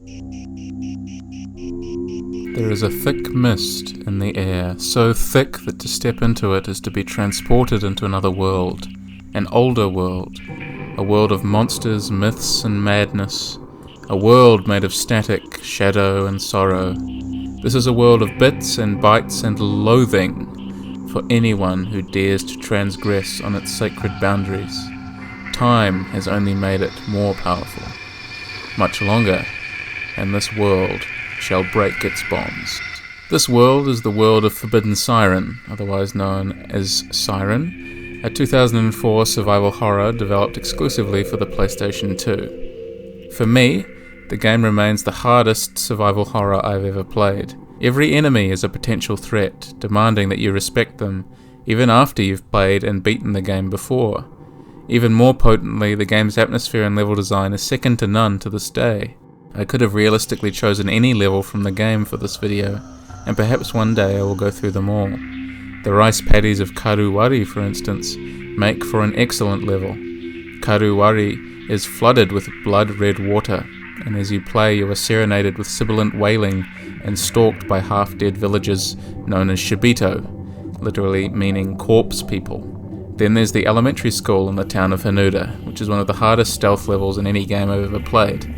There is a thick mist in the air, so thick that to step into it is to be transported into another world, an older world, a world of monsters, myths and madness, a world made of static, shadow and sorrow. This is a world of bits and bytes and loathing for anyone who dares to transgress on its sacred boundaries. Time has only made it more powerful. Much longer, and this world shall break its bonds. This world is the world of Forbidden Siren, otherwise known as Siren, a 2004 survival horror developed exclusively for the PlayStation 2. For me, the game remains the hardest survival horror I've ever played. Every enemy is a potential threat, demanding that you respect them, even after you've played and beaten the game before. Even more potently, the game's atmosphere and level design is second to none to this day. I could have realistically chosen any level from the game for this video, and perhaps one day I will go through them all. The rice paddies of Karuwari, for instance, make for an excellent level. Karuwari is flooded with blood-red water, and as you play you are serenaded with sibilant wailing and stalked by half-dead villagers known as Shibito, literally meaning corpse people. Then there's the elementary school in the town of Hanuda, which is one of the hardest stealth levels in any game I've ever played,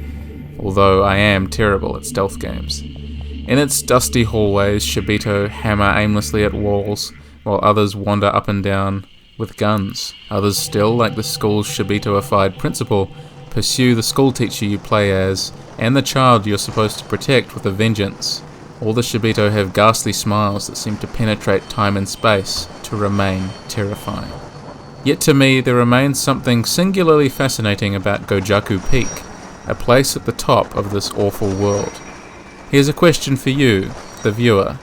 although I am terrible at stealth games. In its dusty hallways, Shibito hammer aimlessly at walls, while others wander up and down with guns. Others still, like the school's Shibito-ified principal, pursue the schoolteacher you play as, and the child you're supposed to protect with a vengeance. All the Shibito have ghastly smiles that seem to penetrate time and space to remain terrifying. Yet to me, there remains something singularly fascinating about Gojaku Peak, a place at the top of this awful world. Here's a question for you, the viewer.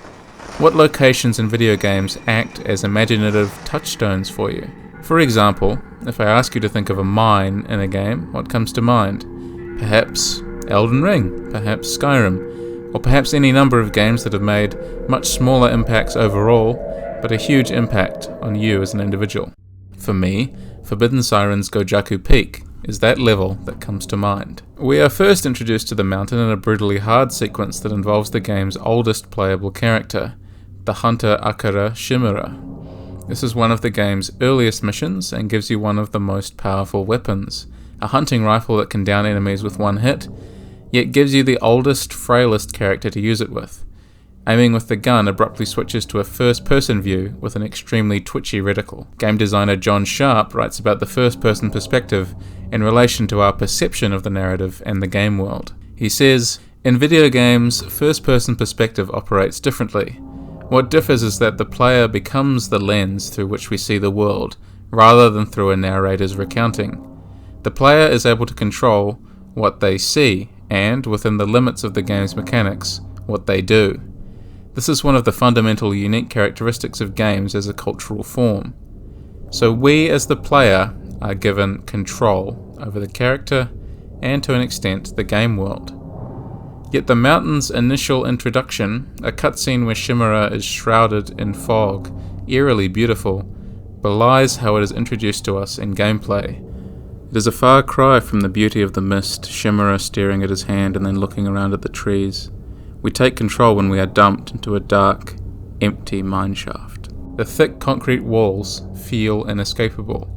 What locations in video games act as imaginative touchstones for you? For example, if I ask you to think of a mine in a game, what comes to mind? Perhaps Elden Ring, perhaps Skyrim, or perhaps any number of games that have made much smaller impacts overall, but a huge impact on you as an individual. For me, Forbidden Siren's Gojaku Peak is that level that comes to mind. We are first introduced to the mountain in a brutally hard sequence that involves the game's oldest playable character, the hunter Akira Shimura. This is one of the game's earliest missions and gives you one of the most powerful weapons, a hunting rifle that can down enemies with one hit, yet gives you the oldest, frailest character to use it with. Aiming with the gun abruptly switches to a first-person view with an extremely twitchy reticle. Game designer John Sharp writes about the first-person perspective in relation to our perception of the narrative and the game world. He says, "In video games, first-person perspective operates differently. What differs is that the player becomes the lens through which we see the world, rather than through a narrator's recounting. The player is able to control what they see, and, within the limits of the game's mechanics, what they do. This is one of the fundamental unique characteristics of games as a cultural form. So we as the player are given control over the character and to an extent the game world. Yet the mountain's initial introduction, a cutscene where Shimura is shrouded in fog, eerily beautiful, belies how it is introduced to us in gameplay. It is a far cry from the beauty of the mist, Shimura staring at his hand and then looking around at the trees. We take control when we are dumped into a dark, empty mineshaft. The thick concrete walls feel inescapable.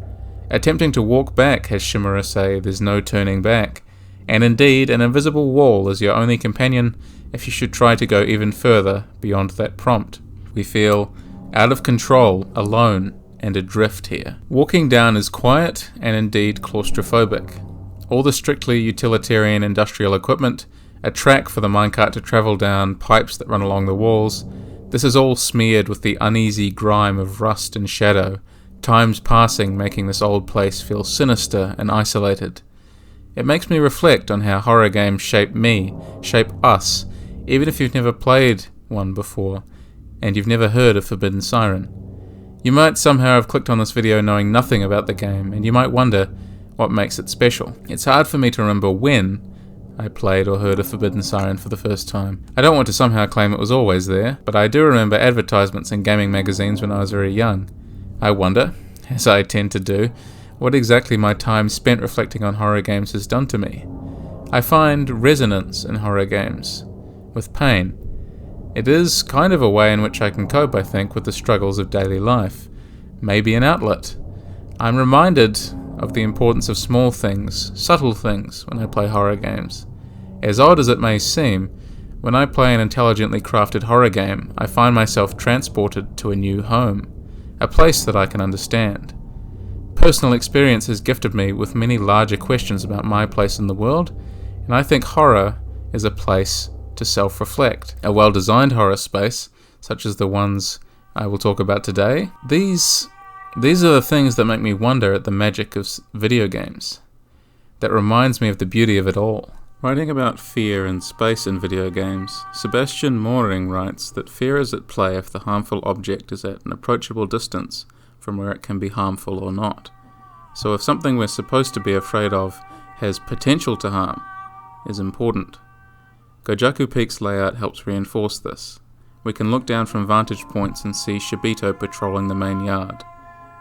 Attempting to walk back has Shimura say there's no turning back, and indeed an invisible wall is your only companion if you should try to go even further beyond that prompt. We feel out of control, alone, and adrift here. Walking down is quiet and indeed claustrophobic. All the strictly utilitarian industrial equipment, a track for the minecart to travel down, pipes that run along the walls, this is all smeared with the uneasy grime of rust and shadow, times passing making this old place feel sinister and isolated. It makes me reflect on how horror games shape me, shape us, even if you've never played one before, and you've never heard of Forbidden Siren. You might somehow have clicked on this video knowing nothing about the game, and you might wonder what makes it special. It's hard for me to remember when I played or heard of Forbidden Siren for the first time. I don't want to somehow claim it was always there, but I do remember advertisements in gaming magazines when I was very young. I wonder, as I tend to do, what exactly my time spent reflecting on horror games has done to me. I find resonance in horror games, with pain. It is kind of a way in which I can cope, I think, with the struggles of daily life. Maybe an outlet. I'm reminded of the importance of small things, subtle things, when I play horror games. As odd as it may seem, when I play an intelligently crafted horror game, I find myself transported to a new home, a place that I can understand. Personal experience has gifted me with many larger questions about my place in the world, and I think horror is a place to self-reflect. A well-designed horror space, such as the ones I will talk about today, these are the things that make me wonder at the magic of video games. That reminds me of the beauty of it all. Writing about fear and space in video games, Sebastian Moring writes that fear is at play if the harmful object is at an approachable distance from where it can be harmful or not. So if something we're supposed to be afraid of has potential to harm, is important. Gojaku Peak's layout helps reinforce this. We can look down from vantage points and see Shibito patrolling the main yard.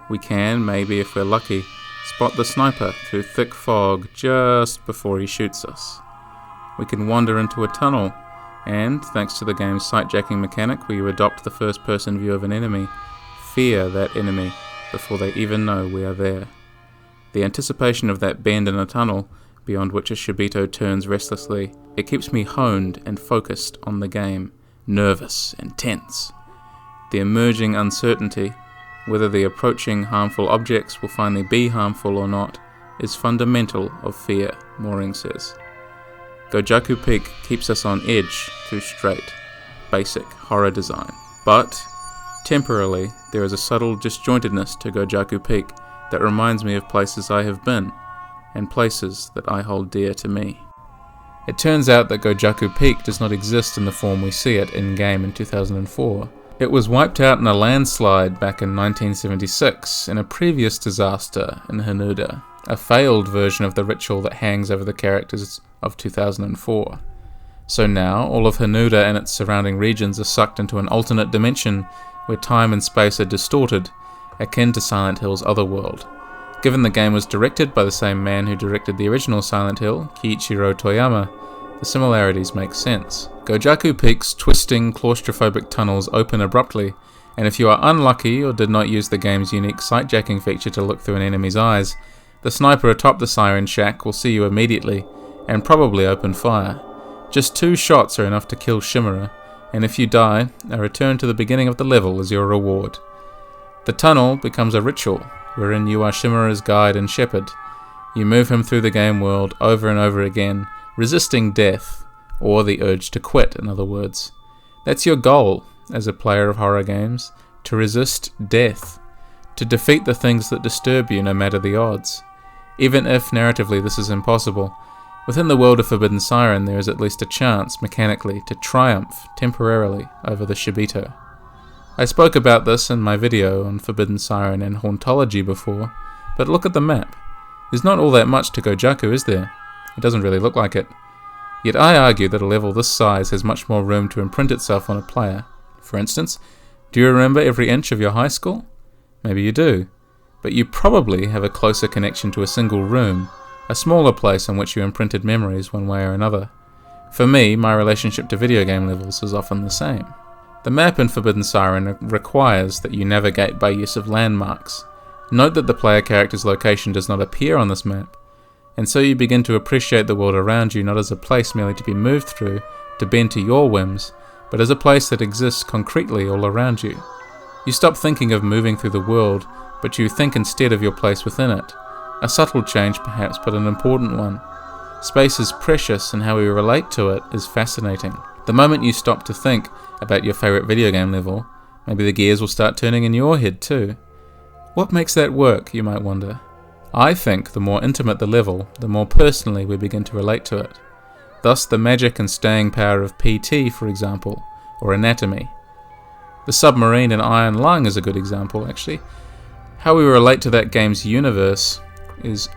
We can, maybe if we're lucky, spot the sniper through thick fog just before he shoots us. We can wander into a tunnel, and, thanks to the game's sight-jacking mechanic where you adopt the first-person view of an enemy, fear that enemy before they even know we are there. The anticipation of that bend in a tunnel, beyond which a Shibito turns restlessly, it keeps me honed and focused on the game, nervous and tense. The emerging uncertainty, whether the approaching harmful objects will finally be harmful or not, is fundamental of fear, Moring says. Gojaku Peak keeps us on edge through straight, basic horror design. But, temporarily, there is a subtle disjointedness to Gojaku Peak that reminds me of places I have been, and places that I hold dear to me. It turns out that Gojaku Peak does not exist in the form we see it in-game in 2004. It was wiped out in a landslide back in 1976 in a previous disaster in Hanuda, a failed version of the ritual that hangs over the characters of 2004. So now, all of Hanuda and its surrounding regions are sucked into an alternate dimension where time and space are distorted, akin to Silent Hill's Otherworld. Given the game was directed by the same man who directed the original Silent Hill, Kiichiro Toyama, the similarities make sense. Gojaku Peak's twisting, claustrophobic tunnels open abruptly, and if you are unlucky or did not use the game's unique sight-jacking feature to look through an enemy's eyes, the sniper atop the Siren shack will see you immediately, and probably open fire. Just 2 shots are enough to kill Shimura, and if you die, a return to the beginning of the level is your reward. The tunnel becomes a ritual, wherein you are Shimura's guide and shepherd. You move him through the game world over and over again, resisting death, or the urge to quit, in other words. That's your goal, as a player of horror games, to resist death, to defeat the things that disturb you no matter the odds. Even if, narratively, this is impossible, within the world of Forbidden Siren there is at least a chance, mechanically, to triumph, temporarily, over the Shibito. I spoke about this in my video on Forbidden Siren and Hauntology before, but look at the map. There's not all that much to Gojaku, is there? It doesn't really look like it. Yet I argue that a level this size has much more room to imprint itself on a player. For instance, do you remember every inch of your high school? Maybe you do, but you probably have a closer connection to a single room, a smaller place on which you imprinted memories one way or another. For me, my relationship to video game levels is often the same. The map in Forbidden Siren requires that you navigate by use of landmarks. Note that the player character's location does not appear on this map, and so you begin to appreciate the world around you not as a place merely to be moved through, to bend to your whims, but as a place that exists concretely all around you. You stop thinking of moving through the world, but you think instead of your place within it. A subtle change perhaps, but an important one. Space is precious, and how we relate to it is fascinating. The moment you stop to think about your favourite video game level, maybe the gears will start turning in your head too. What makes that work, you might wonder? I think the more intimate the level, the more personally we begin to relate to it. Thus the magic and staying power of PT, for example, or Anatomy. The submarine in Iron Lung is a good example, actually. How we relate to that game's universe is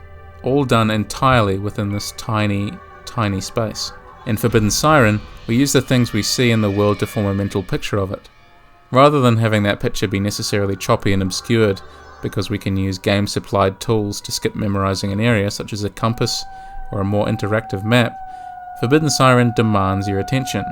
all done entirely within this tiny, tiny space. In Forbidden Siren, we use the things we see in the world to form a mental picture of it, rather than having that picture be necessarily choppy and obscured, because we can use game-supplied tools to skip memorizing an area such as a compass or a more interactive map, Forbidden Siren demands your attention.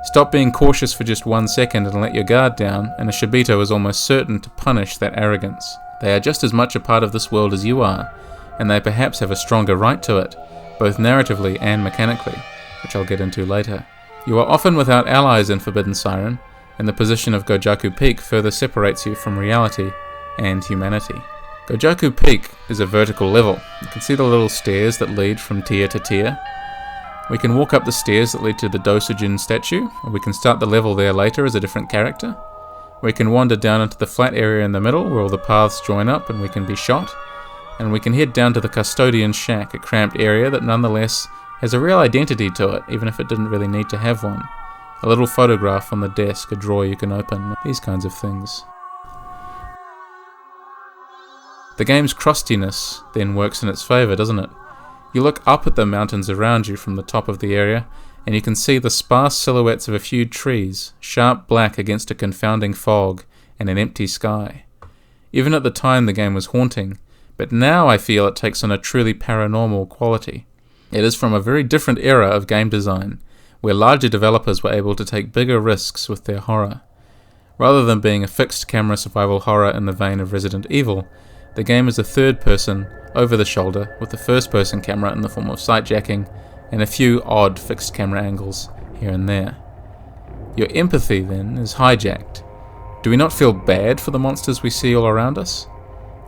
Stop being cautious for just 1 second and let your guard down, and a Shibito is almost certain to punish that arrogance. They are just as much a part of this world as you are, and they perhaps have a stronger right to it, both narratively and mechanically, which I'll get into later. You are often without allies in Forbidden Siren, and the position of Gojaku Peak further separates you from reality and humanity. Gojaku Peak is a vertical level. You can see the little stairs that lead from tier to tier. We can walk up the stairs that lead to the Dosujin statue, or we can start the level there later as a different character. We can wander down into the flat area in the middle where all the paths join up and we can be shot. And we can head down to the Custodian's Shack, a cramped area that nonetheless has a real identity to it, even if it didn't really need to have one. A little photograph on the desk, a drawer you can open, these kinds of things. The game's crustiness then works in its favour, doesn't it? You look up at the mountains around you from the top of the area, and you can see the sparse silhouettes of a few trees, sharp black against a confounding fog and an empty sky. Even at the time the game was haunting, but now I feel it takes on a truly paranormal quality. It is from a very different era of game design, where larger developers were able to take bigger risks with their horror. Rather than being a fixed camera survival horror in the vein of Resident Evil, the game is a third person, over the shoulder, with a first person camera in the form of sightjacking, and a few odd fixed camera angles here and there. Your empathy then is hijacked. Do we not feel bad for the monsters we see all around us?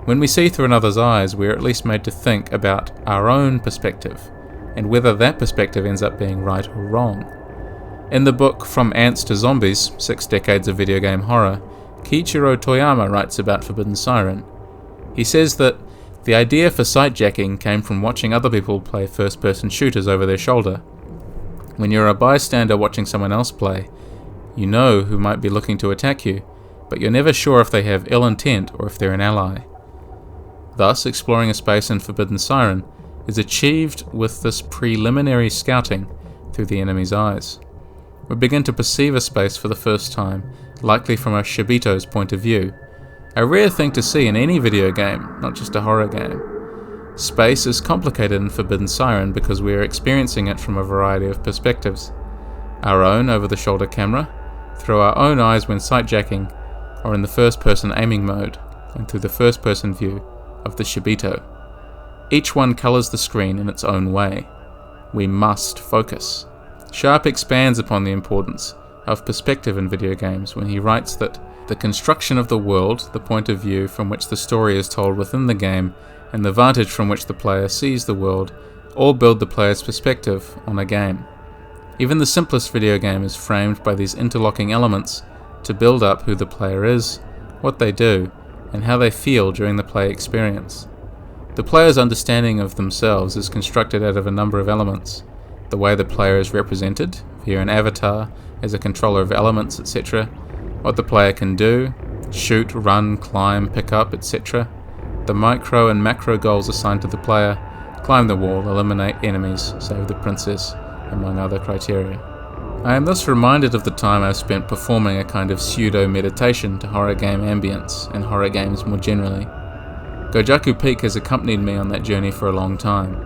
When we see through another's eyes, we are at least made to think about our own perspective, and whether that perspective ends up being right or wrong. In the book From Ants to Zombies, 6 Decades of Video Game Horror, Kiichiro Toyama writes about Forbidden Siren. He says that the idea for sightjacking came from watching other people play first-person shooters over their shoulder. When you're a bystander watching someone else play, you know who might be looking to attack you, but you're never sure if they have ill intent or if they're an ally. Thus, exploring a space in Forbidden Siren is achieved with this preliminary scouting through the enemy's eyes. We begin to perceive a space for the first time, likely from a Shibito's point of view, a rare thing to see in any video game, not just a horror game. Space is complicated in Forbidden Siren because we are experiencing it from a variety of perspectives. Our own over-the-shoulder camera, through our own eyes when sightjacking, or in the first-person aiming mode, and through the first-person view of the Shibito. Each one colours the screen in its own way. We must focus. Sharp expands upon the importance of perspective in video games when he writes that the construction of the world, the point of view from which the story is told within the game, and the vantage from which the player sees the world, all build the player's perspective on a game. Even the simplest video game is framed by these interlocking elements to build up who the player is, what they do, and how they feel during the play experience. The player's understanding of themselves is constructed out of a number of elements. The way the player is represented, via an avatar, as a controller of elements, etc. What the player can do, shoot, run, climb, pick up, etc. The micro and macro goals assigned to the player, climb the wall, eliminate enemies, save the princess, among other criteria. I am thus reminded of the time I've spent performing a kind of pseudo-meditation to horror game ambience, and horror games more generally. Gojaku Peak has accompanied me on that journey for a long time.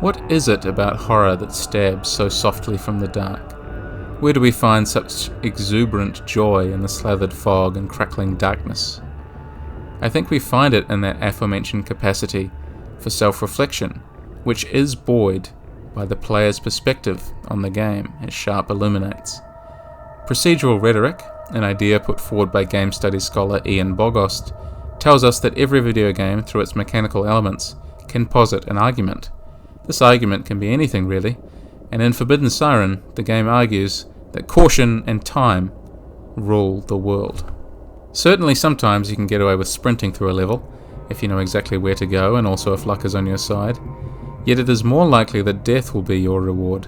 What is it about horror that stabs so softly from the dark? Where do we find such exuberant joy in the slathered fog and crackling darkness? I think we find it in that aforementioned capacity for self-reflection, which is buoyed by the player's perspective on the game, as Sharp illuminates. Procedural rhetoric, an idea put forward by game studies scholar Ian Bogost, tells us that every video game, through its mechanical elements, can posit an argument. This argument can be anything really, and in Forbidden Siren, the game argues that caution and time rule the world. Certainly sometimes you can get away with sprinting through a level, if you know exactly where to go and also if luck is on your side, yet it is more likely that death will be your reward.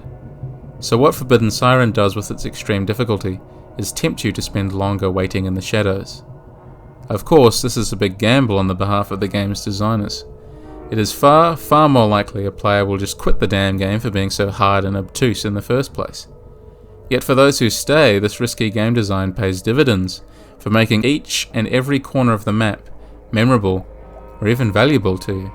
So what Forbidden Siren does with its extreme difficulty is tempt you to spend longer waiting in the shadows. Of course, this is a big gamble on the behalf of the game's designers. It is far, far more likely a player will just quit the damn game for being so hard and obtuse in the first place. Yet for those who stay, this risky game design pays dividends for making each and every corner of the map memorable or even valuable to you.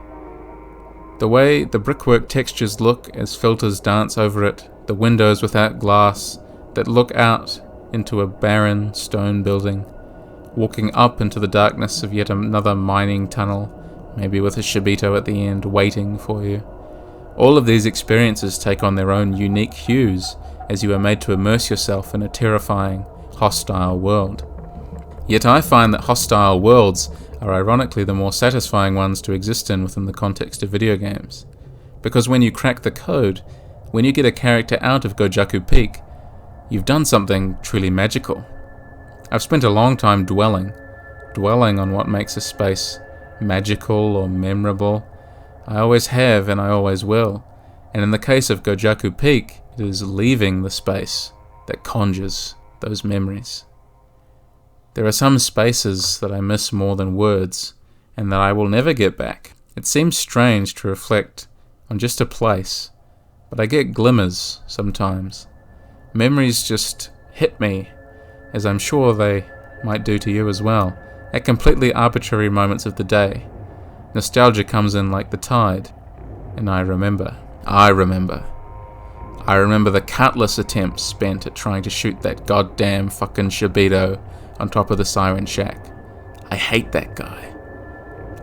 The way the brickwork textures look as filters dance over it, the windows without glass that look out into a barren stone building, walking up into the darkness of yet another mining tunnel, maybe with a Shibito at the end waiting for you. All of these experiences take on their own unique hues as you are made to immerse yourself in a terrifying, hostile world. Yet I find that hostile worlds are ironically the more satisfying ones to exist in within the context of video games. Because when you crack the code, when you get a character out of Gojaku Peak, you've done something truly magical. I've spent a long time dwelling on what makes a space magical or memorable. I always have and I always will. And in the case of Gojaku Peak, it is leaving the space that conjures those memories. There are some spaces that I miss more than words, and that I will never get back. It seems strange to reflect on just a place, but I get glimmers sometimes. Memories just hit me, as I'm sure they might do to you as well, at completely arbitrary moments of the day. Nostalgia comes in like the tide, and I remember the countless attempts spent at trying to shoot that goddamn fucking Shibito on top of the Siren Shack. I hate that guy.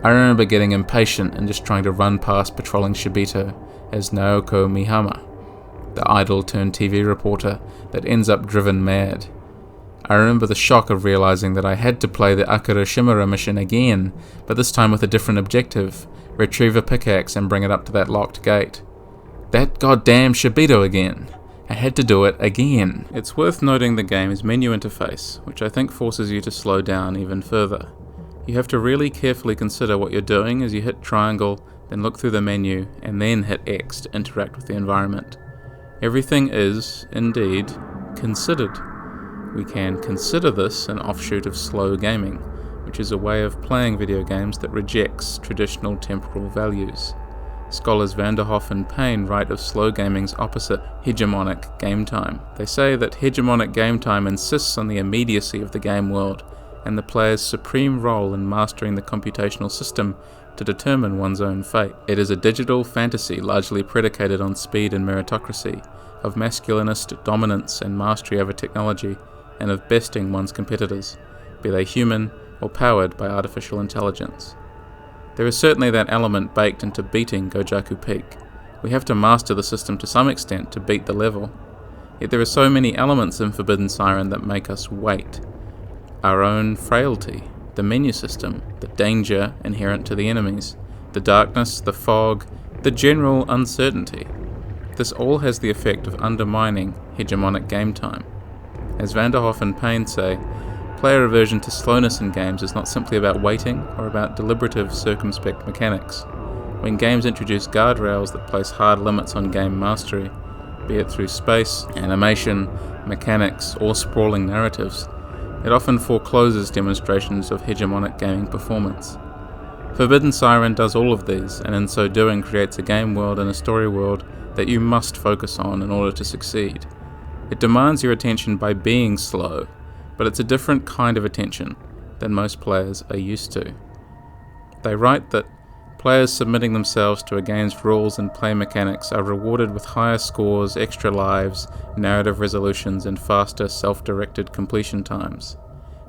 I remember getting impatient and just trying to run past patrolling Shibito as Naoko Mihama, the idol turned TV reporter that ends up driven mad. I remember the shock of realizing that I had to play the Akira Shimura mission again, but this time with a different objective: retrieve a pickaxe and bring it up to that locked gate. That goddamn Shibito again. I had to do it again. It's worth noting the game's menu interface, which I think forces you to slow down even further. You have to really carefully consider what you're doing as you hit triangle, then look through the menu, and then hit X to interact with the environment. Everything is, indeed, considered. We can consider this an offshoot of slow gaming, which is a way of playing video games that rejects traditional temporal values. Scholars Vanderhoff and Payne write of slow gaming's opposite, hegemonic game time. They say that hegemonic game time insists on the immediacy of the game world and the player's supreme role in mastering the computational system to determine one's own fate. It is a digital fantasy largely predicated on speed and meritocracy, of masculinist dominance and mastery over technology, and of besting one's competitors, be they human or powered by artificial intelligence. There is certainly that element baked into beating Gojaku Peak. We have to master the system to some extent to beat the level. Yet there are so many elements in Forbidden Siren that make us wait. Our own frailty, the menu system, the danger inherent to the enemies, the darkness, the fog, the general uncertainty. This all has the effect of undermining hegemonic game time. As Vanderhoff and Payne say, player aversion to slowness in games is not simply about waiting or about deliberative, circumspect mechanics. When games introduce guardrails that place hard limits on game mastery, be it through space, animation, mechanics, or sprawling narratives, it often forecloses demonstrations of hegemonic gaming performance. Forbidden Siren does all of these, and in so doing creates a game world and a story world that you must focus on in order to succeed. It demands your attention by being slow, but it's a different kind of attention than most players are used to. They write that players submitting themselves to a game's rules and play mechanics are rewarded with higher scores, extra lives, narrative resolutions, and faster self-directed completion times.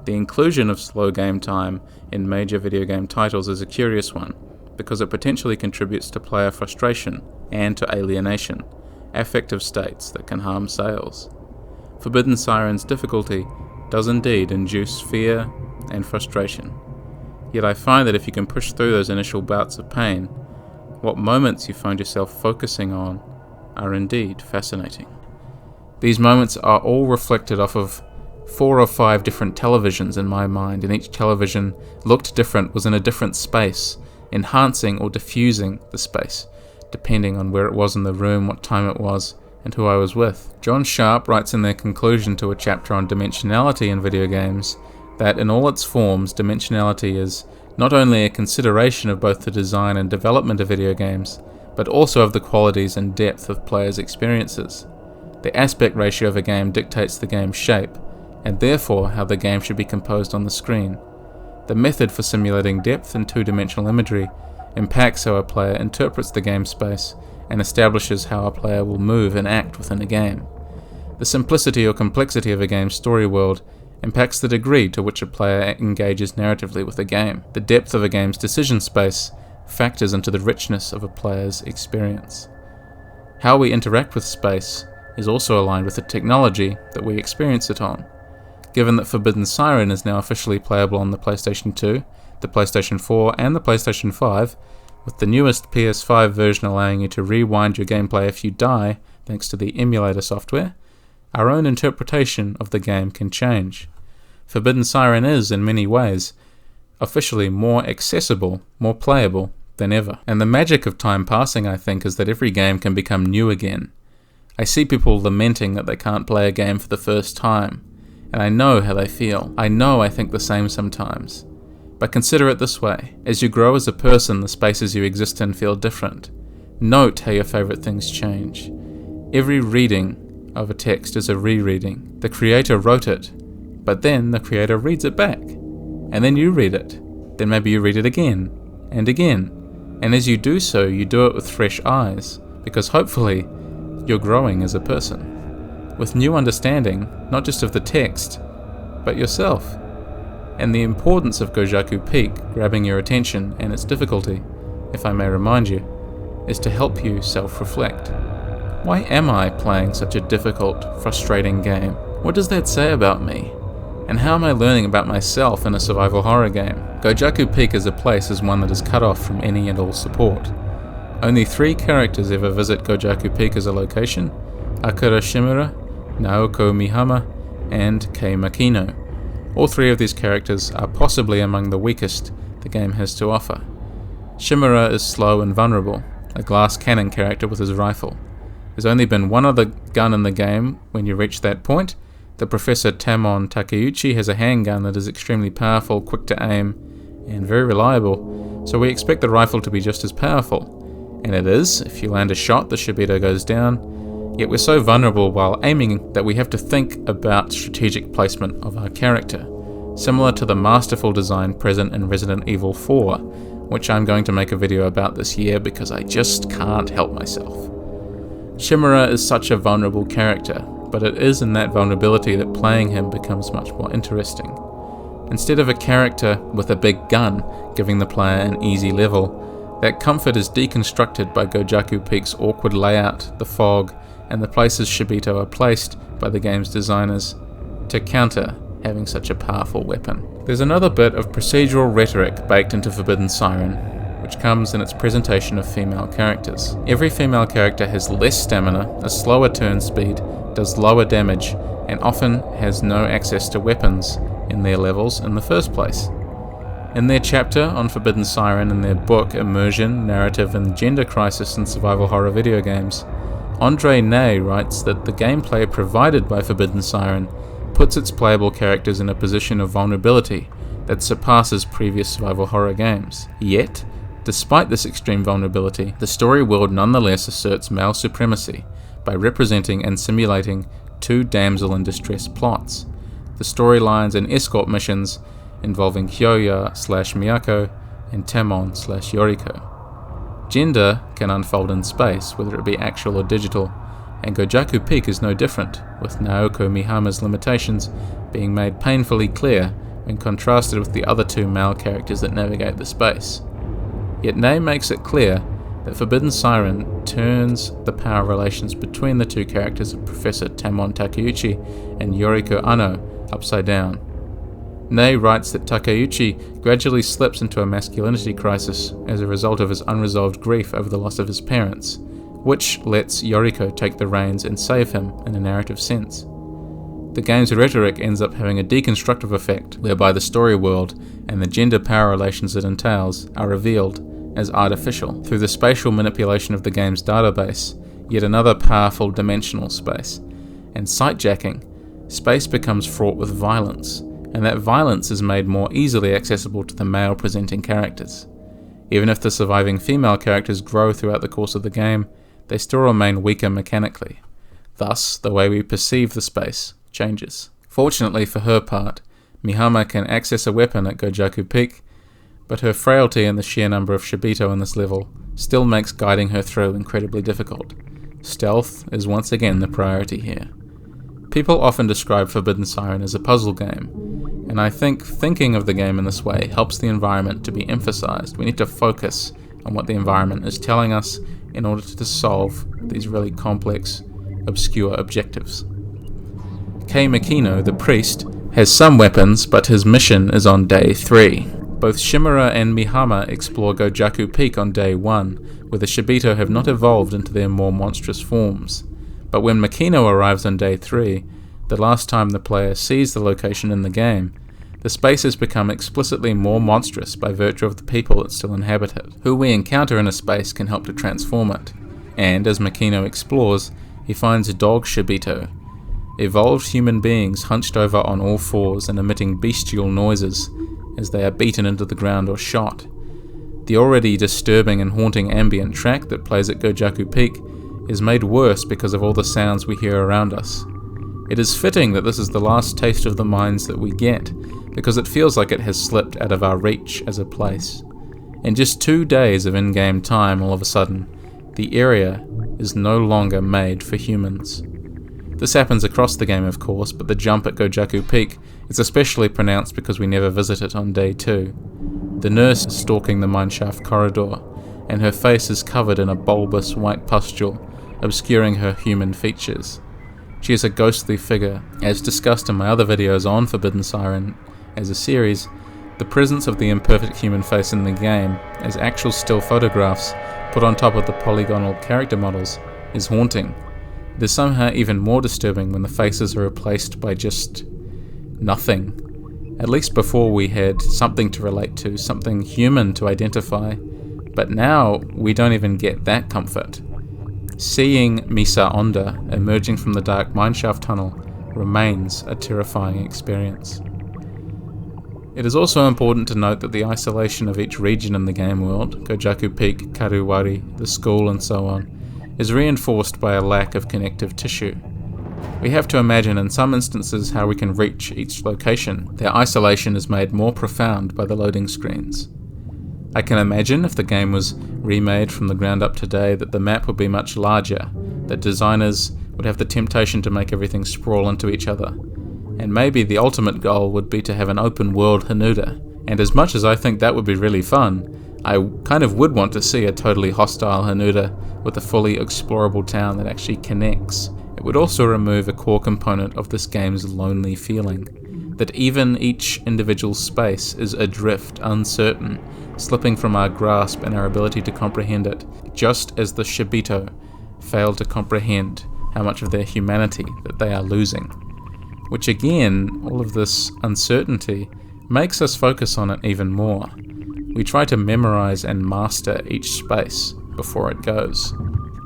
The inclusion of slow game time in major video game titles is a curious one, because it potentially contributes to player frustration and to alienation, affective states that can harm sales. Forbidden Siren's difficulty does indeed induce fear and frustration. Yet I find that if you can push through those initial bouts of pain, what moments you find yourself focusing on are indeed fascinating. These moments are all reflected off of 4 or 5 different televisions in my mind, and each television looked different, was in a different space, enhancing or diffusing the space, depending on where it was in the room, what time it was, and who I was with. John Sharp writes in their conclusion to a chapter on dimensionality in video games that in all its forms, dimensionality is not only a consideration of both the design and development of video games, but also of the qualities and depth of players' experiences. The aspect ratio of a game dictates the game's shape, and therefore how the game should be composed on the screen. The method for simulating depth in two-dimensional imagery impacts how a player interprets the game space, and establishes how a player will move and act within a game. The simplicity or complexity of a game's story world impacts the degree to which a player engages narratively with a game. The depth of a game's decision space factors into the richness of a player's experience. How we interact with space is also aligned with the technology that we experience it on. Given that Forbidden Siren is now officially playable on the PlayStation 2, the PlayStation 4 and the PlayStation 5, with the newest PS5 version allowing you to rewind your gameplay if you die thanks to the emulator software, our own interpretation of the game can change. Forbidden Siren is, in many ways, officially more accessible, more playable than ever. And the magic of time passing, I think, is that every game can become new again. I see people lamenting that they can't play a game for the first time, and I know how they feel. I think the same sometimes. But consider it this way. As you grow as a person, the spaces you exist in feel different. Note how your favourite things change. Every reading of a text is a rereading. The creator wrote it, but then the creator reads it back. And then you read it. Then maybe you read it again, and again. And as you do so, you do it with fresh eyes, because hopefully, you're growing as a person. With new understanding, not just of the text, but yourself. And the importance of Gojaku Peak grabbing your attention and its difficulty, if I may remind you, is to help you self-reflect. Why am I playing such a difficult, frustrating game? What does that say about me? And how am I learning about myself in a survival horror game? Gojaku Peak as a place is one that is cut off from any and all support. Only 3 characters ever visit Gojaku Peak as a location: Akira Shimura, Naoko Mihama, and Kei Makino. All 3 of these characters are possibly among the weakest the game has to offer. Shimura is slow and vulnerable, a glass cannon character with his rifle. There's only been one other gun in the game when you reach that point. The Professor Tamon Takeuchi has a handgun that is extremely powerful, quick to aim, and very reliable, so we expect the rifle to be just as powerful. And it is. If you land a shot, the Shibito goes down. Yet we're so vulnerable while aiming that we have to think about strategic placement of our character, similar to the masterful design present in Resident Evil 4, which I'm going to make a video about this year because I just can't help myself. Shimura is such a vulnerable character, but it is in that vulnerability that playing him becomes much more interesting. Instead of a character with a big gun giving the player an easy level, that comfort is deconstructed by Gojaku Peak's awkward layout, the fog, and the places Shibito are placed by the game's designers to counter having such a powerful weapon. There's another bit of procedural rhetoric baked into Forbidden Siren, which comes in its presentation of female characters. Every female character has less stamina, a slower turn speed, does lower damage, and often has no access to weapons in their levels in the first place. In their chapter on Forbidden Siren in their book Immersion, Narrative and Gender Crisis in Survival Horror Video Games, Andre Ney writes that the gameplay provided by Forbidden Siren puts its playable characters in a position of vulnerability that surpasses previous survival horror games. Yet, despite this extreme vulnerability, the story world nonetheless asserts male supremacy by representing and simulating 2 damsel in distress plots. The storylines and escort missions involving Hyoya/Miyako and Tamon/Yoriko. Gender can unfold in space, whether it be actual or digital, and Gojaku Peak is no different, with Naoko Mihama's limitations being made painfully clear when contrasted with the other 2 male characters that navigate the space. Yet Ney makes it clear that Forbidden Siren turns the power relations between the 2 characters of Professor Tamon Takeuchi and Yoriko Anno upside down. Ney writes that Takeuchi gradually slips into a masculinity crisis as a result of his unresolved grief over the loss of his parents, which lets Yoriko take the reins and save him in a narrative sense. The game's rhetoric ends up having a deconstructive effect, whereby the story world and the gender power relations it entails are revealed as artificial through the spatial manipulation of the game's database, yet another powerful dimensional space. And sightjacking, space becomes fraught with violence, and that violence is made more easily accessible to the male-presenting characters. Even if the surviving female characters grow throughout the course of the game, they still remain weaker mechanically. Thus, the way we perceive the space changes. Fortunately for her part, Mihama can access a weapon at Gojaku Peak but her frailty and the sheer number of Shibito in this level still makes guiding her through incredibly difficult. Stealth is once again the priority here. People often describe Forbidden Siren as a puzzle game, and I think thinking of the game in this way helps the environment to be emphasized. We need to focus on what the environment is telling us in order to solve these really complex, obscure objectives. Kei Makino, the priest, has some weapons, but his mission is on day 3. Both Shimura and Mihama explore Gojaku Peak on day 1, where the Shibito have not evolved into their more monstrous forms. But when Makino arrives on day 3, the last time the player sees the location in the game, the space has become explicitly more monstrous by virtue of the people that still inhabit it. Who we encounter in a space can help to transform it, and as Makino explores, he finds dog Shibito, evolved human beings hunched over on all fours and emitting bestial noises as they are beaten into the ground or shot. The already disturbing and haunting ambient track that plays at Gojaku Peak is made worse because of all the sounds we hear around us. It is fitting that this is the last taste of the mines that we get, because it feels like it has slipped out of our reach as a place. In just 2 days of in-game time, all of a sudden, the area is no longer made for humans. This happens across the game, of course, but the jump at Gojaku Peak is especially pronounced because we never visit it on day 2. The nurse is stalking the mineshaft corridor, and her face is covered in a bulbous white pustule, obscuring her human features. She is a ghostly figure. As discussed in my other videos on Forbidden Siren as a series, the presence of the imperfect human face in the game, as actual still photographs put on top of the polygonal character models, is haunting. It is somehow even more disturbing when the faces are replaced by just nothing. At least before we had something to relate to, something human to identify, but now we don't even get that comfort. Seeing Misa Onda emerging from the dark mineshaft tunnel remains a terrifying experience. It is also important to note that the isolation of each region in the game world, Gojaku Peak, Karuwari, the school and so on, is reinforced by a lack of connective tissue. We have to imagine in some instances how we can reach each location. Their isolation is made more profound by the loading screens. I can imagine if the game was remade from the ground up today that the map would be much larger, that designers would have the temptation to make everything sprawl into each other, and maybe the ultimate goal would be to have an open world Hanuda. And as much as I think that would be really fun, I kind of would want to see a totally hostile Hanuda with a fully explorable town that actually connects. It would also remove a core component of this game's lonely feeling, that even each individual space is adrift, uncertain, slipping from our grasp and our ability to comprehend it, just as the Shibito failed to comprehend how much of their humanity that they are losing. Which again, all of this uncertainty makes us focus on it even more. We try to memorize and master each space before it goes.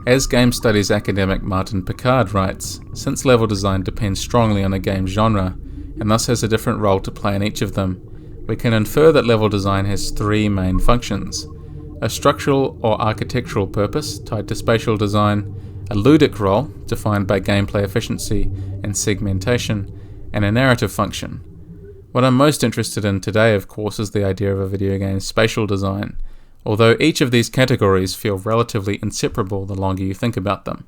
As game studies academic Martin Picard writes, since level design depends strongly on a game's genre, and thus has a different role to play in each of them, we can infer that level design has 3 main functions: a structural or architectural purpose tied to spatial design, a ludic role defined by gameplay efficiency and segmentation, and a narrative function. What I'm most interested in today, of course, is the idea of a video game's spatial design, although each of these categories feel relatively inseparable the longer you think about them.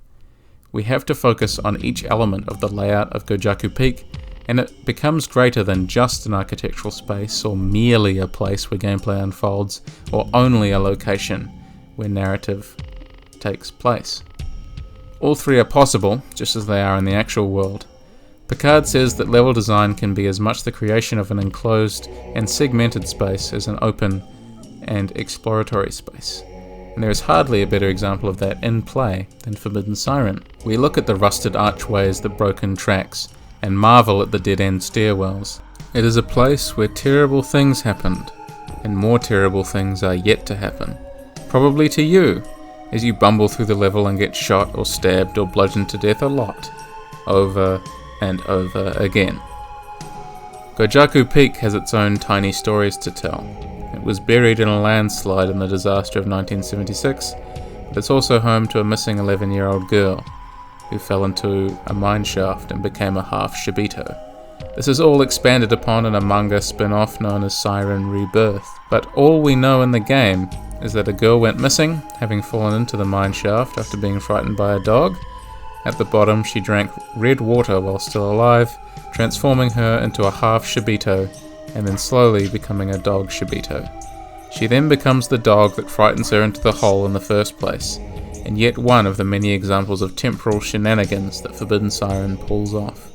We have to focus on each element of the layout of Gojaku Peak, and it becomes greater than just an architectural space, or merely a place where gameplay unfolds, or only a location where narrative takes place. All 3 are possible, just as they are in the actual world. Picard says that level design can be as much the creation of an enclosed and segmented space as an open and exploratory space. And there is hardly a better example of that in play than Forbidden Siren. We look at the rusted archways, the broken tracks, and marvel at the dead-end stairwells. It is a place where terrible things happened, and more terrible things are yet to happen. Probably to you, as you bumble through the level and get shot or stabbed or bludgeoned to death a lot, over and over again. Gojaku Peak has its own tiny stories to tell. It was buried in a landslide in the disaster of 1976, but it's also home to a missing 11-year-old girl who fell into a mine shaft and became a half Shibito. This is all expanded upon in a manga spin-off known as Siren Rebirth, but all we know in the game is that a girl went missing, having fallen into the mine shaft after being frightened by a dog. At the bottom, she drank red water while still alive, transforming her into a half Shibito, and then slowly becoming a dog Shibito. She then becomes the dog that frightens her into the hole in the first place, and yet one of the many examples of temporal shenanigans that Forbidden Siren pulls off.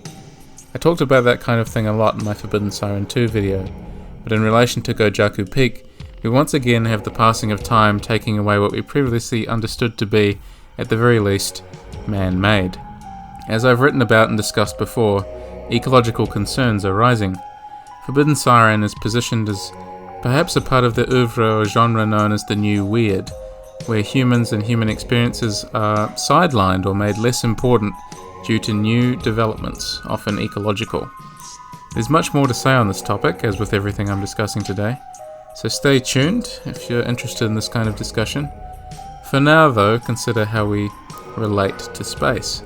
I talked about that kind of thing a lot in my Forbidden Siren 2 video, but in relation to Gojaku Peak, we once again have the passing of time taking away what we previously understood to be, at the very least, man-made. As I've written about and discussed before, ecological concerns are rising. Forbidden Siren is positioned as perhaps a part of the oeuvre or genre known as the New Weird, where humans and human experiences are sidelined or made less important due to new developments, often ecological. There's much more to say on this topic, as with everything I'm discussing today, so stay tuned if you're interested in this kind of discussion. For now though, consider how we relate to space.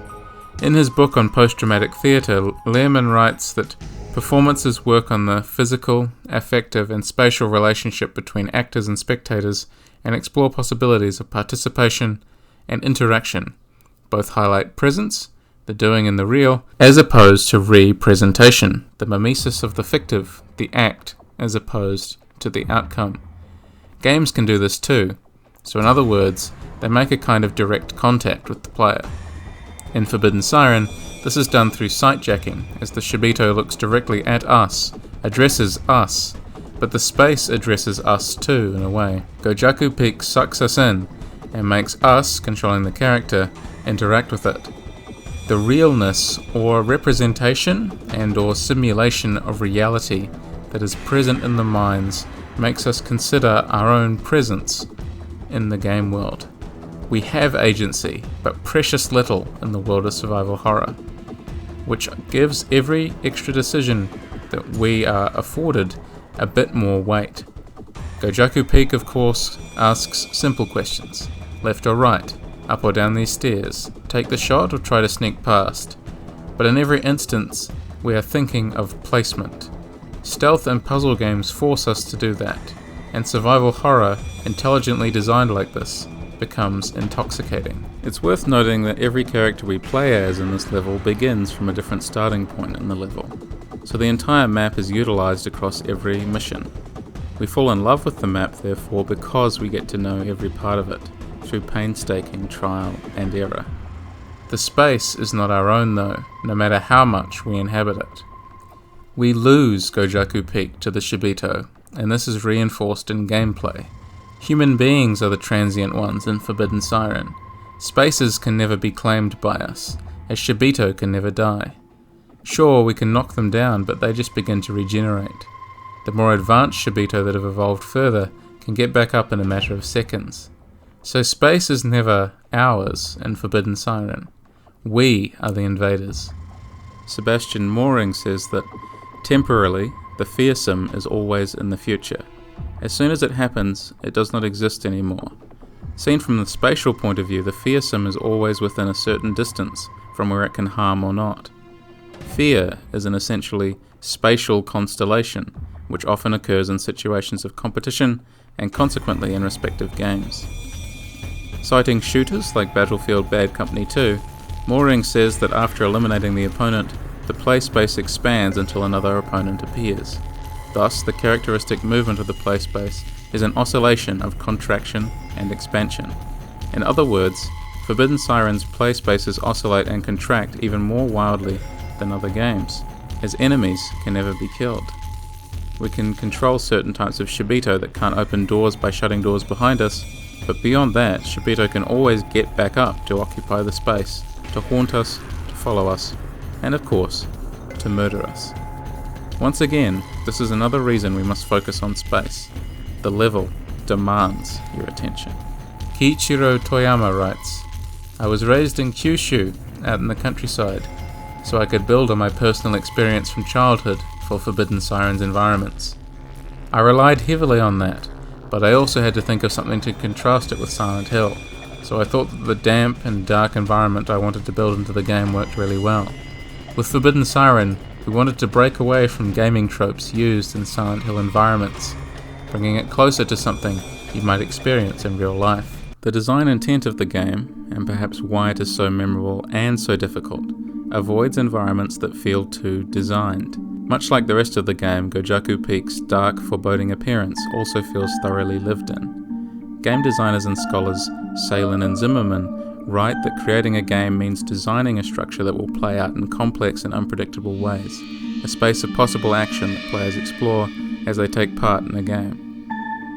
In his book on post-dramatic theatre, Lehrman writes that performances work on the physical, affective and spatial relationship between actors and spectators and explore possibilities of participation and interaction. Both highlight presence, the doing in the real, as opposed to representation, the mimesis of the fictive, the act, as opposed to the outcome. Games can do this too, so in other words, they make a kind of direct contact with the player. In Forbidden Siren, this is done through sight-jacking, as the Shibito looks directly at us, addresses us, but the space addresses us too, in a way. Gojaku Peak sucks us in, and makes us, controlling the character, interact with it. The realness or representation and or simulation of reality that is present in the minds makes us consider our own presence in the game world. We have agency, but precious little in the world of survival horror, which gives every extra decision that we are afforded a bit more weight. Gojaku Peak, of course, asks simple questions. Left or right? Up or down these stairs? Take the shot or try to sneak past? But in every instance, we are thinking of placement. Stealth and puzzle games force us to do that, and survival horror, intelligently designed like this, becomes intoxicating. It's worth noting that every character we play as in this level begins from a different starting point in the level, so the entire map is utilized across every mission. We fall in love with the map, therefore, because we get to know every part of it, through painstaking trial and error. The space is not our own though, no matter how much we inhabit it. We lose Gojaku Peak to the Shibito, and this is reinforced in gameplay. Human beings are the transient ones in Forbidden Siren. Spaces can never be claimed by us, as Shibito can never die. Sure, we can knock them down, but they just begin to regenerate. The more advanced Shibito that have evolved further can get back up in a matter of seconds. So space is never ours in Forbidden Siren. We are the invaders. Sebastian Moring says that, temporarily, the fearsome is always in the future. As soon as it happens, it does not exist anymore. Seen from the spatial point of view, the fearsome is always within a certain distance from where it can harm or not. Fear is an essentially spatial constellation, which often occurs in situations of competition and consequently in respective games. Citing shooters like Battlefield Bad Company 2, Moring says that after eliminating the opponent, the play space expands until another opponent appears. Thus, the characteristic movement of the play space is an oscillation of contraction and expansion. In other words, Forbidden Siren's play spaces oscillate and contract even more wildly than other games, as enemies can never be killed. We can control certain types of Shibito that can't open doors by shutting doors behind us, but beyond that, Shibito can always get back up to occupy the space, to haunt us, to follow us, and of course, to murder us. Once again, this is another reason we must focus on space. The level demands your attention. Kiichiro Toyama writes, I was raised in Kyushu, out in the countryside, so I could build on my personal experience from childhood for Forbidden Siren's environments. I relied heavily on that, but I also had to think of something to contrast it with Silent Hill, so I thought that the damp and dark environment I wanted to build into the game worked really well. With Forbidden Siren, We wanted to break away from gaming tropes used in Silent Hill environments, bringing it closer to something you might experience in real life. The design intent of the game, and perhaps why it is so memorable and so difficult, avoids environments that feel too designed. Much like the rest of the game, Gojaku Peak's dark, foreboding appearance also feels thoroughly lived in. Game designers and scholars Siren and Zimmerman write that creating a game means designing a structure that will play out in complex and unpredictable ways, a space of possible action that players explore as they take part in a game.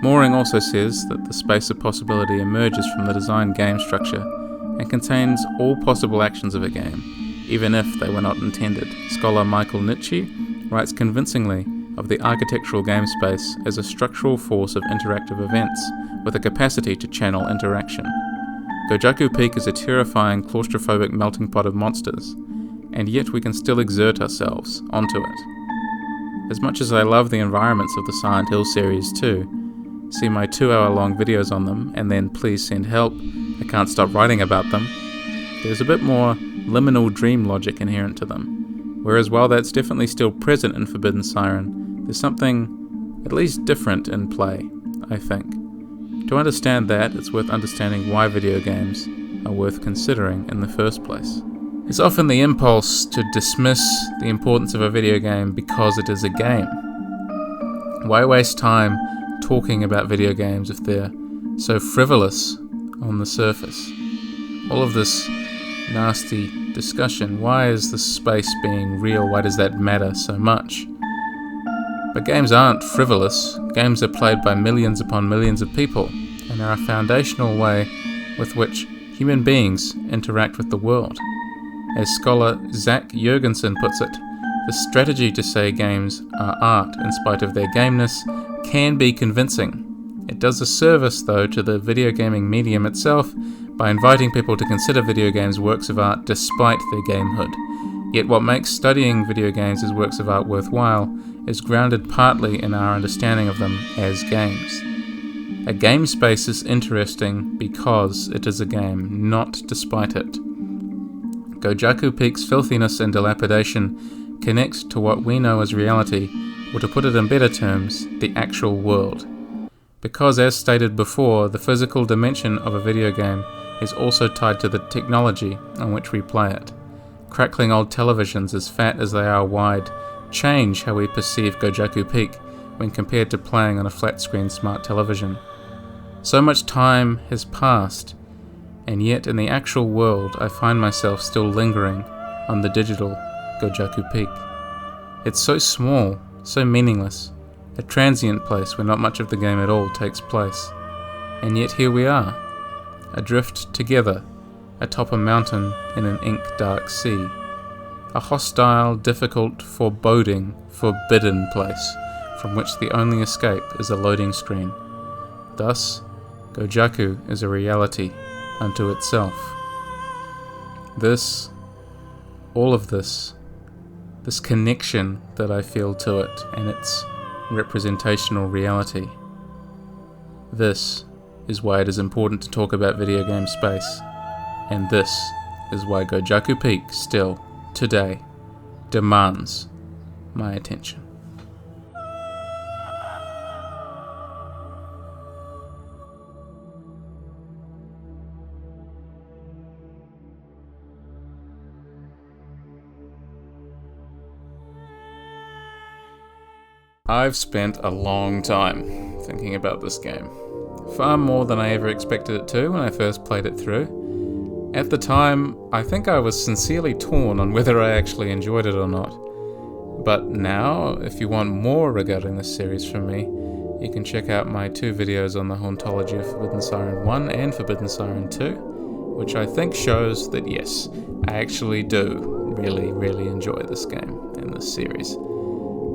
Mooring also says that the space of possibility emerges from the designed game structure and contains all possible actions of a game, even if they were not intended. Scholar Michael Nietzsche writes convincingly of the architectural game space as a structural force of interactive events with a capacity to channel interaction. Gojaku Peak is a terrifying, claustrophobic melting pot of monsters, and yet we can still exert ourselves onto it. As much as I love the environments of the Silent Hill series too, see my 2-hour-long videos on them, and then please send help, I can't stop writing about them, there's a bit more liminal dream logic inherent to them. Whereas while that's definitely still present in Forbidden Siren, there's something at least different in play, I think. To understand that, it's worth understanding why video games are worth considering in the first place. It's often the impulse to dismiss the importance of a video game because it is a game. Why waste time talking about video games if they're so frivolous on the surface? All of this nasty discussion, why is this space being real? Why does that matter so much? But games aren't frivolous. Games are played by millions upon millions of people, and are a foundational way with which human beings interact with the world. As scholar Zach Jurgensen puts it, the strategy to say games are art in spite of their gameness can be convincing. It does a service, though, to the video gaming medium itself by inviting people to consider video games works of art despite their gamehood. Yet what makes studying video games as works of art worthwhile is grounded partly in our understanding of them as games. A game space is interesting because it is a game, not despite it. Gojaku Peak's filthiness and dilapidation connect to what we know as reality, or to put it in better terms, the actual world. Because, as stated before, the physical dimension of a video game is also tied to the technology on which we play it. Crackling old televisions, as fat as they are wide, change how we perceive Gojaku Peak when compared to playing on a flat-screen smart television. So much time has passed, and yet in the actual world I find myself still lingering on the digital Gojaku Peak. It's so small, so meaningless, a transient place where not much of the game at all takes place. And yet here we are, adrift together atop a mountain in an ink-dark sea. A hostile, difficult, foreboding, forbidden place from which the only escape is a loading screen. Thus, Gojaku is a reality unto itself. All of this connection that I feel to it and its representational reality, this is why it is important to talk about video game space, and this is why Gojaku Peak still, today, demands my attention. I've spent a long time thinking about this game. Far more than I ever expected it to when I first played it through. At the time, I think I was sincerely torn on whether I actually enjoyed it or not. But now, if you want more regarding this series from me, you can check out my 2 videos on the hauntology of Forbidden Siren 1 and Forbidden Siren 2, which I think shows that yes, I actually do really enjoy this game and this series.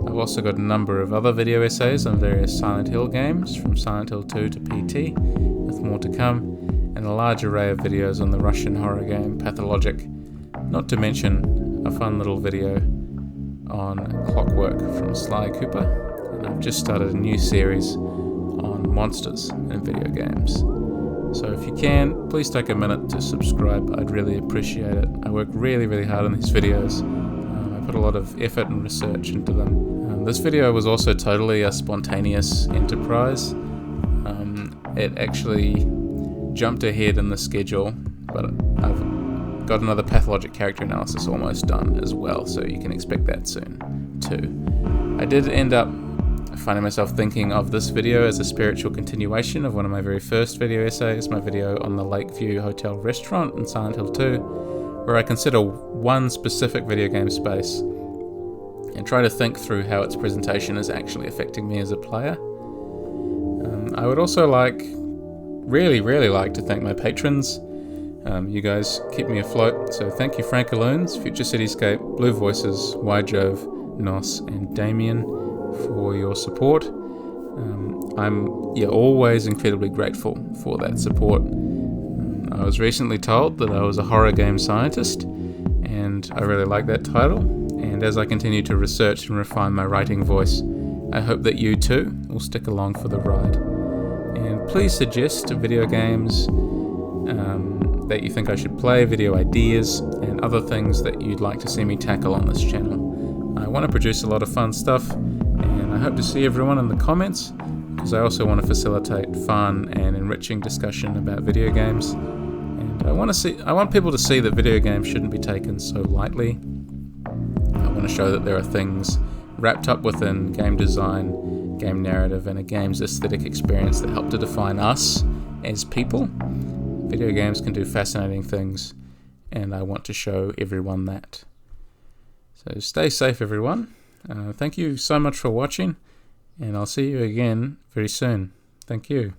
I've also got a number of other video essays on various Silent Hill games, from Silent Hill 2 to PT, with more to come, and a large array of videos on the Russian horror game Pathologic, not to mention a fun little video on Clockwork from Sly Cooper, and I've just started a new series on monsters in video games. So if you can, please take a minute to subscribe, I'd really appreciate it. I work really hard on these videos. I put a lot of effort and research into them. This video was also totally a spontaneous enterprise. It actually jumped ahead in the schedule, but I've got another pathologic character analysis almost done as well, so you can expect that soon too. I did end up finding myself thinking of this video as a spiritual continuation of one of my very first video essays, my video on the Lakeview Hotel Restaurant in Silent Hill 2, where I consider one specific video game space and try to think through how its presentation is actually affecting me as a player. I would also really like to thank my patrons. You guys keep me afloat, so thank you Frankaloons, Future Cityscape, Blue Voices, Jove, Nos, and Damien for your support. I'm always incredibly grateful for that support. I was recently told that I was a horror game scientist, and I really like that title, and as I continue to research and refine my writing voice, I hope that you too will stick along for the ride. And please suggest video games that you think I should play, video ideas, and other things that you'd like to see me tackle on this channel. I want to produce a lot of fun stuff, and I hope to see everyone in the comments, because I also want to facilitate fun and enriching discussion about video games. And I want people to see that video games shouldn't be taken so lightly. I want to show that there are things wrapped up within game design, game narrative, and a game's aesthetic experience that help to define us as people. Video games can do fascinating things, and I want to show everyone that. So stay safe, everyone. Thank you so much for watching, and I'll see you again very soon. Thank you.